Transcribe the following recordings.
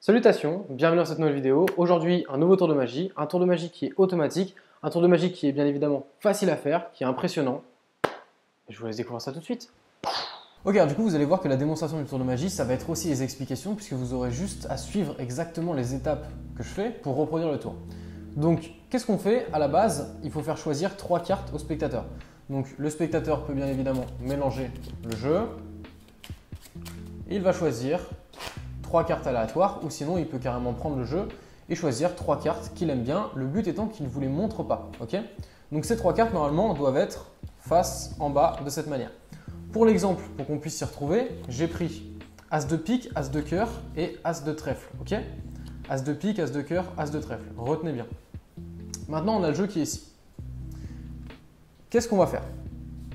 Salutations, bienvenue dans cette nouvelle vidéo. Aujourd'hui, un nouveau tour de magie, un tour de magie qui est automatique, un tour de magie qui est bien évidemment facile à faire, qui est impressionnant. Et je vous laisse découvrir ça tout de suite. Ok, alors du coup, vous allez voir que la démonstration du tour de magie, ça va être aussi les explications, puisque vous aurez juste à suivre exactement les étapes que je fais pour reproduire le tour. Donc, qu'est-ce qu'on fait? À la base, il faut faire choisir 3 cartes au spectateur. Donc, le spectateur peut bien évidemment mélanger le jeu. Il va choisir 3 cartes aléatoires, ou sinon il peut carrément prendre le jeu et choisir 3 cartes qu'il aime bien, le but étant qu'il ne vous les montre pas. Okay, donc ces 3 cartes normalement doivent être face en bas de cette manière. Pour l'exemple, pour qu'on puisse s'y retrouver, j'ai pris As de pique, As de cœur et As de trèfle. Okay, As de pique, As de cœur, As de trèfle. Retenez bien. Maintenant on a le jeu qui est ici. Qu'est-ce qu'on va faire?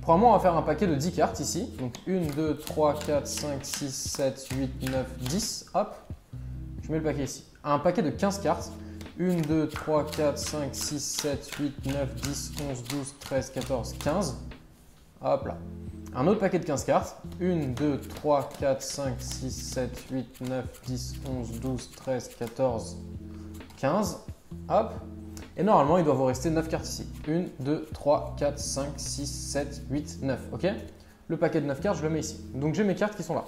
Premièrement, on va faire un paquet de 10 cartes ici. Donc 1, 2, 3, 4, 5, 6, 7, 8, 9, 10. Hop, je mets le paquet ici. Un paquet de 15 cartes. 1, 2, 3, 4, 5, 6, 7, 8, 9, 10, 11, 12, 13, 14, 15. Hop là. Un autre paquet de 15 cartes. 1, 2, 3, 4, 5, 6, 7, 8, 9, 10, 11, 12, 13, 14, 15. Hop. Et normalement, il doit vous rester 9 cartes ici. 1, 2, 3, 4, 5, 6, 7, 8, 9. Ok, le paquet de 9 cartes, je le mets ici. Donc j'ai mes cartes qui sont là.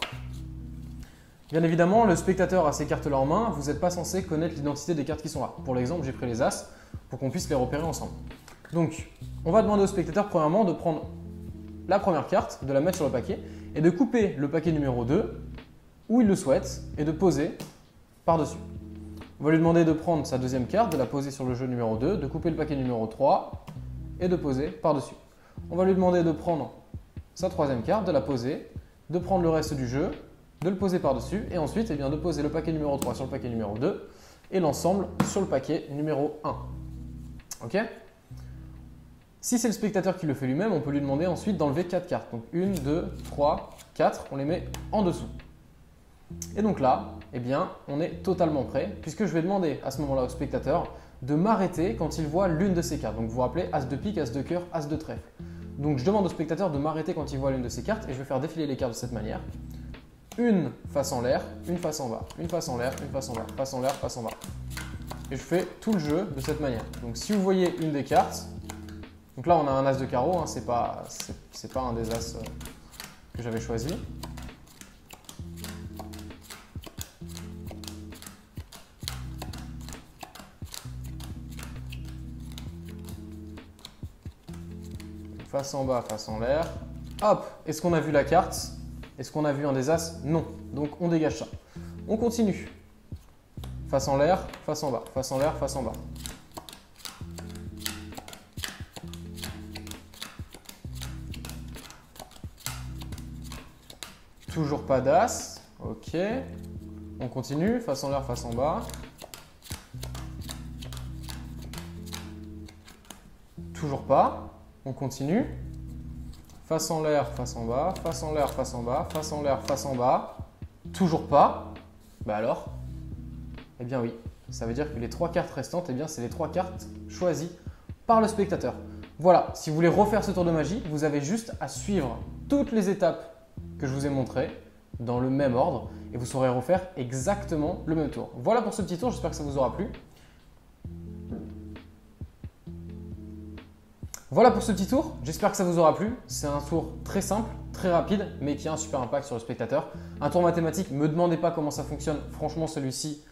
Bien évidemment, le spectateur a ces cartes-là en main. Vous n'êtes pas censé connaître l'identité des cartes qui sont là. Pour l'exemple, j'ai pris les As pour qu'on puisse les repérer ensemble. Donc, on va demander au spectateur, premièrement, de prendre la première carte, de la mettre sur le paquet et de couper le paquet numéro 2 où il le souhaite et de poser par-dessus. On va lui demander de prendre sa deuxième carte, de la poser sur le jeu numéro 2, de couper le paquet numéro 3 et de poser par-dessus. On va lui demander de prendre sa troisième carte, de la poser, de prendre le reste du jeu, de le poser par-dessus et ensuite de poser le paquet numéro 3 sur le paquet numéro 2 et l'ensemble sur le paquet numéro 1. Ok? Si c'est le spectateur qui le fait lui-même, on peut lui demander ensuite d'enlever 4 cartes. Donc 1, 2, 3, 4, on les met en dessous. Et donc là, eh bien, on est totalement prêt puisque je vais demander à ce moment-là au spectateur de m'arrêter quand il voit l'une de ces cartes. Donc vous vous rappelez, As de pique, As de cœur, As de trèfle. Donc je demande au spectateur de m'arrêter quand il voit l'une de ces cartes et je vais faire défiler les cartes de cette manière. Une face en l'air, une face en bas, une face en l'air, une face en bas, face en l'air, face en bas. Et je fais tout le jeu de cette manière. Donc si vous voyez une des cartes, donc là on a un As de carreau, hein, c'est pas un des As que j'avais choisi. Face en bas, face en l'air. Hop, est-ce qu'on a vu la carte? Est-ce qu'on a vu un des As? Non. Donc on dégage ça. On continue. Face en l'air, face en bas. Face en l'air, face en bas. Toujours pas d'As. Ok. On continue. Face en l'air, face en bas. Toujours pas. On continue. Face en l'air, face en bas, face en l'air, face en bas, face en l'air, face en bas. Toujours pas. Bah alors? Eh bien oui, ça veut dire que les 3 cartes restantes, eh bien c'est les 3 cartes choisies par le spectateur. Voilà, si vous voulez refaire ce tour de magie, vous avez juste à suivre toutes les étapes que je vous ai montrées dans le même ordre et vous saurez refaire exactement le même tour. Voilà pour ce petit tour, j'espère que ça vous aura plu. Voilà pour ce petit tour, j'espère que ça vous aura plu. C'est un tour très simple, très rapide, mais qui a un super impact sur le spectateur. Un tour mathématique, ne me demandez pas comment ça fonctionne. Franchement, celui-ci,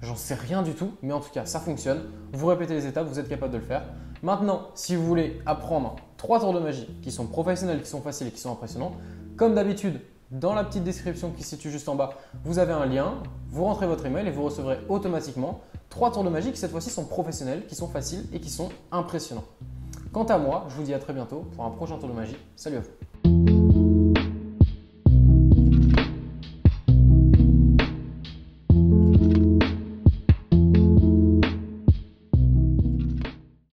j'en sais rien du tout, mais en tout cas, ça fonctionne. Vous répétez les étapes, vous êtes capable de le faire. Maintenant, si vous voulez apprendre 3 tours de magie qui sont professionnels, qui sont faciles et qui sont impressionnants, comme d'habitude, dans la petite description qui se situe juste en bas, vous avez un lien, vous rentrez votre email et vous recevrez automatiquement 3 tours de magie qui cette fois-ci sont professionnels, qui sont faciles et qui sont impressionnants. Quant à moi, je vous dis à très bientôt pour un prochain tour de magie. Salut à vous!